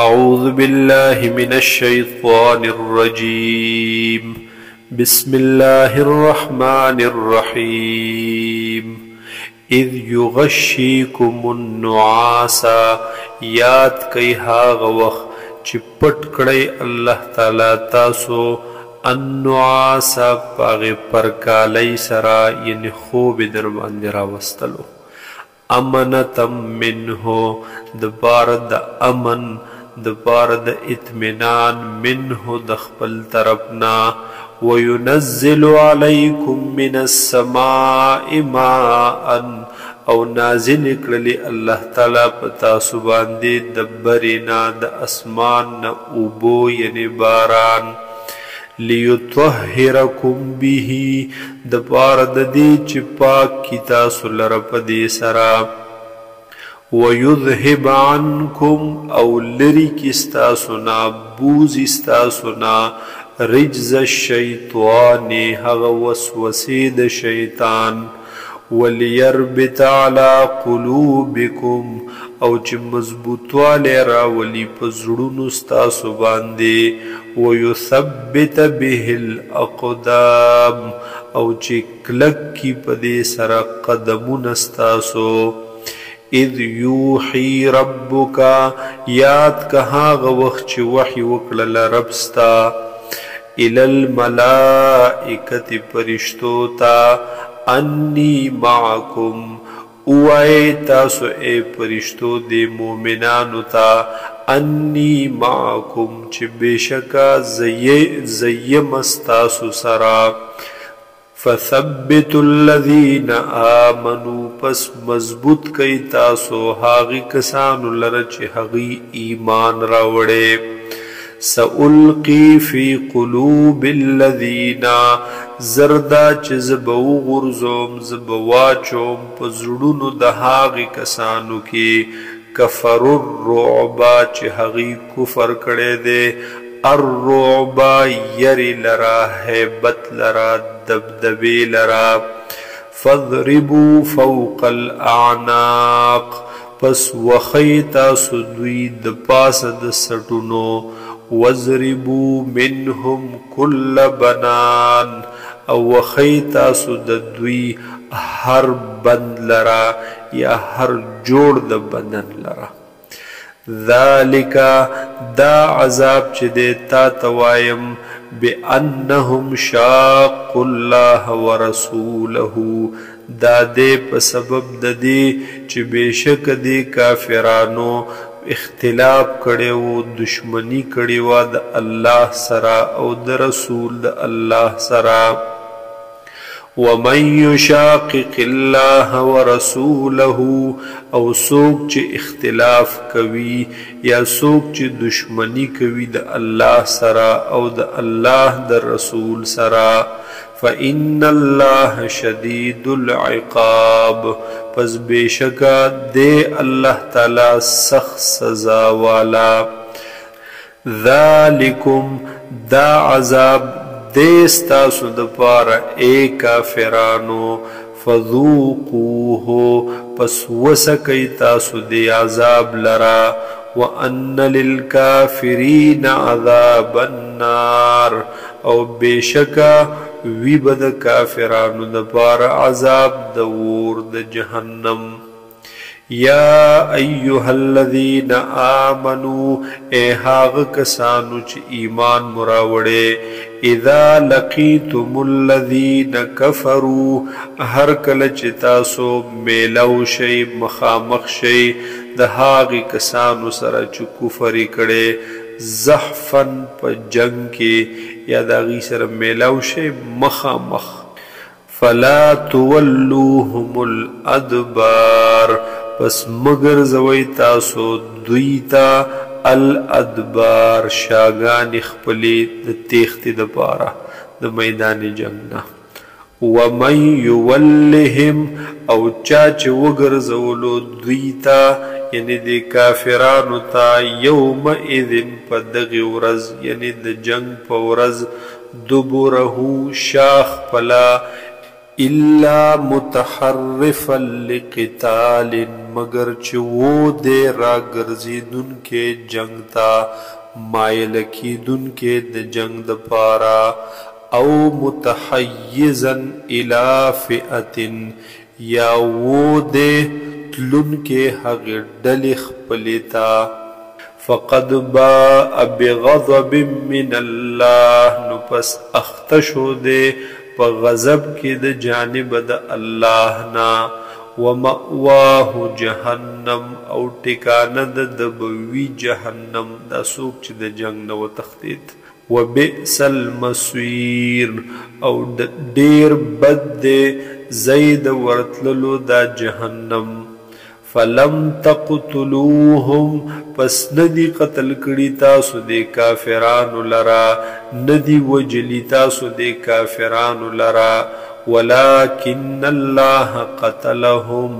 أعوذ بالله من الشيطان الرجيم بسم الله الرحمن الرحيم إذ يغشيكم النعاس یاد کئی هاغ وقت چی پٹ کڑی اللہ تعالی تاسو النعاس پاغ پرکالی سرا یعنی خوب در باندې راوستلو امنتم منه دبار د امن دبار د اطمینان منه د خپل طرفنا وينزل عليكم من السماء ماء او نازل کړلی الله تعالی پتا سبحان دبرینا د اسمان نه اوبو یعنی باران لیطهرکم به دبار د دې چې پاک کی تاسو لره په دې سرا ويذهب عنكم او لری کی استاسنا بوز استاسنا رجز الشیطان هغه وسوسې د شیطان وليربط على قلوبكم او چې مضبوطواله راولي په زړونو ستاسو باندې ويثبت به الاقدام او چې کلک کی په دې سره قدمونه ستاسو اذ یوحي ربک یاد که هغه وخت چې وحی وکړل رب ستا الى الملائکه فرشتو تا انی معکم اوائے تاسو اے فرشتو دے مومنانو تا انی معکم چی بیشکا زیم استاسو سرا فثبتوا الذین آمنوا پس مضبوط کئی تاسو حاغی کسانو لرچ حاغی ایمان راوڑے سألقی فی قلوب الذین زردا چې زبو غرزوم زبواچوم په زړونو د هاغې کسانو کې کفر الرعب چې هغې کفر کړی دی الرعب یری لرا هیبت لرا دبدبې لرا فاضربوا فوق الاعناق پس وخی تاسو دوی د پاسه د سټونو وضربوا منهم كل بنان او وخی تاسو د دوی هر بند لرا یا هر جوړ د بدن لرا ذالک دا عذاب چې د تا توایم بانهم شاق الله ورسوله دا دې په سبب د دې چې بشک دې کافرانو اختلاف کړي وو دشمنی کړي وا د الله سرا او د رسول د الله سرا ومن يشاقق الله ورسوله او سوک چې اختلاف کوي یا سوک چې دشمنی کوي د الله سرا او د الله د رسول سرا فإن الله شدید العقاب پس بیشکا دے اللہ تعالی سخت سزا والا ذالکم دا عذاب دیستاسو دپارا اے کافرانو فذوقوه پس وسکی تاسو دی عذاب لرا وَأَنَّ لِلْكَافِرِينَ عَذَابَ النَّارِ او بیشکا وی بد کافرانو دپار عذاب دور د جہنم یا ایوها الذین آمنو اے هاغ کسانو چی ایمان مراوڑے اذا لقیتم الذین کفرو هر کل چی تاسو میلو شی مخامخ شی د هاغ کسانو سره چی کفری کڑے زحفن پا جنگ کی یا داغی سر میلاو شی مخامخ فلا تولوهم الادبار پس مگر زوی تاسو دویتا الادبار شاگان خپلی د تیختی د پارا د میدان جنگنا ومن یولهم او چاچ وگر زولو دویتا یعنی دی کافرانو تا یوم اذن پا دغی ورز یعنی د جنگ پا ورز دبرهو شاخ پلا الا متحرفا لقتال مگر چې و دې را ګرځېدونکې جنگ ته مایل کېدونکې د جنگ د پاره او متحیزا الى فئة یا و دې تلونکې هغې ډلې خپلې ته فقد باء بغضب من الله نو پس اخته شو دې په غضب کې د جانب د الله نه ومأواه جهنم او ټکانه د بوي جهنم دا څوک چې د جنگ نه وتښتېد وبئس المصير او ډېر بد دی ځای د ورتللو دا جهنم فلم تقتلوهم پس ندی قتل کړي تاسو د کافرانو لرا ندی وجلی تاسو د کافرانو لرا ولكن الله قتلهم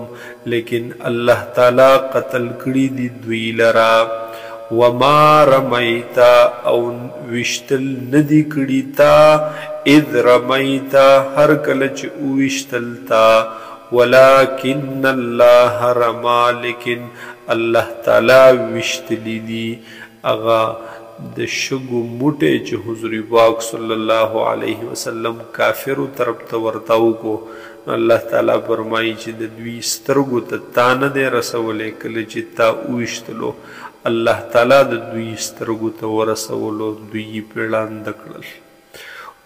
لیکن الله تعالی قتل کړي دی دوی لرا وما رمیتا او وشتل ندی کړي تا اذ رمیتا هر کله چې وشتل تا ولكن الله رما لیکن الله تعالی وشتلی دی اغا د شګو موټی چې حضور پاک صلی الله علیه وسلم کافرو طرف ته ورتاو کو الله تعالی فرمایي چې د دوی سترګو ته تانه دی رسولې کله چې تا وشتلو الله تعالی د دوی سترګو ته ورسولو دوی پیړاند کړل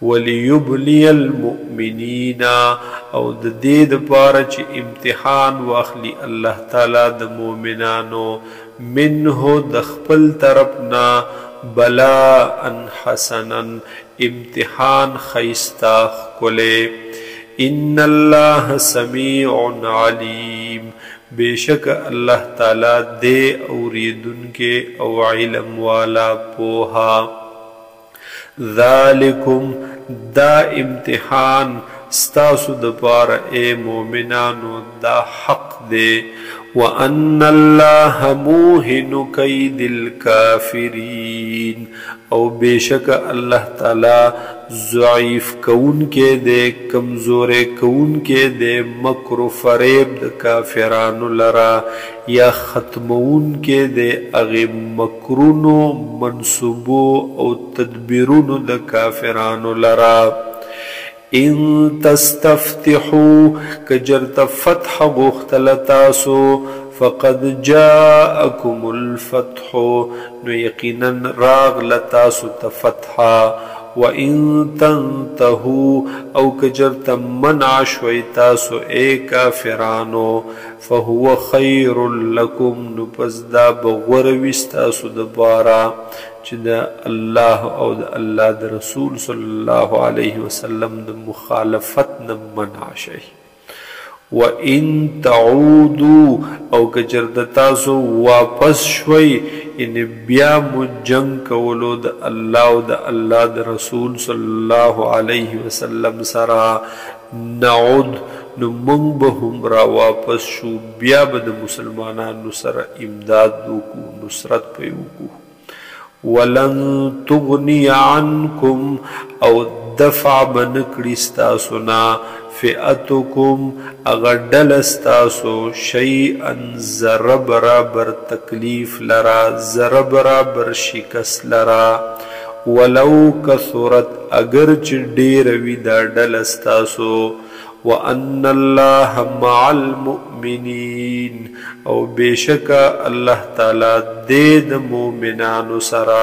وليبلي المؤمنين او د دې دپاره چې امتحان واخلي الله تعالی د مؤمنانو منه د خپل طرفنا بلاء حسنا امتحان خیستا ښکلی ان الله سمیع علیم بیشک الله تعالی دې اوریدونکې او علم والا پوها ذالکم دا امتحان ستاسو دپاره اے مومنانو دا حق دے وان الله موهن کید الکافرین او بیشک الله تعالی ضعیف کون کے دے کمزور کون کے دے مکر و فریب د کافرانو لرا یا ختمون کے دے اغی مکرونو منصوبو او تدبیرونو د کافرانو لرا ان تستفتحوا کجرت فتح غختلتاسو فقد جاءكم الفتح نو یقینا راغ لتاسو تفتحا وان تنتهوا او کجرت منع شویتاسو اے کافرانو فهو خیر لکم نو پس دا بغورویستاسو دبارا چې د الله او د الله د رسول صلی الله علیه وسلم د مخالفت نه منع شي وان تعودوا او کچرد تاسو واپس شوي ان بیا مو جنگ کولو د الله او د الله د رسول صلی الله علیه وسلم سره نعود نو موږ به هم را واپس شو بیا به د مسلمانانو سره امداد وکړو نصرت پې وکړو ولن تغنی عنکم او دفع بنکړي ستاسو نه فئتکم اگر ډله ستاسو شیئا ذره برابر تکلیف لرا ذره برابر شکست لرا ولو کثرت اگر چې ډېره وي دا ډله ستاسو وان الله مع المؤمنین او بیشک الله تعالی دې د مؤمنانو سره